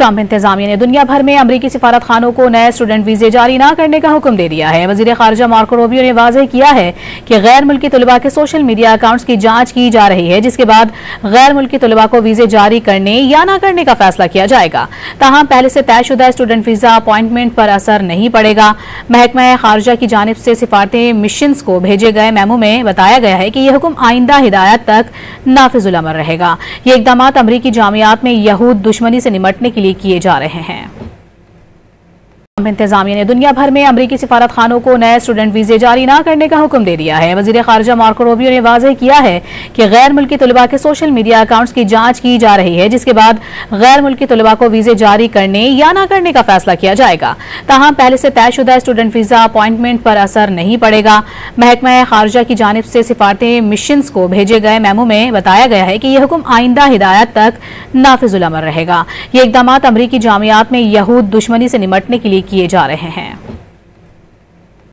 Trump इंतजामिया ने दुनिया भर में अमरीकी सिफारत खानों को नए स्टूडेंट वीजे जारी न करने का हुक्म दे दिया है। वजीर खारजा मार्को रूबियो ने वाज़ेह किया है कि गैर मुल्की तलबा के सोशल मीडिया अकाउंट्स की जांच की जा रही है, जिसके बाद गैर मुल्की तलबा को वीजे जारी करने या न करने का फैसला किया जाएगा। ताहम पहले से तयशुदा स्टूडेंट वीजा अपॉइंटमेंट पर असर नहीं पड़ेगा। महकमा खारजा की जानिब से सिफारती मिशंस को भेजे गए मेमो में बताया गया है कि यह हुक्म आइंदा हिदायत तक नाफिजुल अमल रहेगा। ये इकदाम अमरीकी जामियात में यहूद दुश्मनी से निमटने के लिए किए जा रहे हैं। ट्रंप इंतजामिया ने दुनिया भर में अमरीकी सिफारत खानों को नए स्टूडेंट वीजे जारी न करने का हुक्म दे दिया है। वजीर खारजा मार्को रूबियो ने वाज़ेह किया है कि गैर मुल्की तलबा के सोशल मीडिया अकाउंट्स की जांच की जा रही है, जिसके बाद गैर मुल्की तलबा को वीजे जारी करने या न करने का फैसला किया जाएगा। ताहम पहले से तयशुदा स्टूडेंट वीजा अपॉइंटमेंट पर असर नहीं पड़ेगा। महकमा खारजा की जानिब से सिफारती मिशंस को भेजे गए मेमो में बताया गया है कि यह हुक्म आइंदा हिदायत तक नाफिजुल अमल रहेगा। ये इकदाम अमरीकी जामियात में यहूद दुश्मनी से निमटने के लिए किए जा रहे हैं।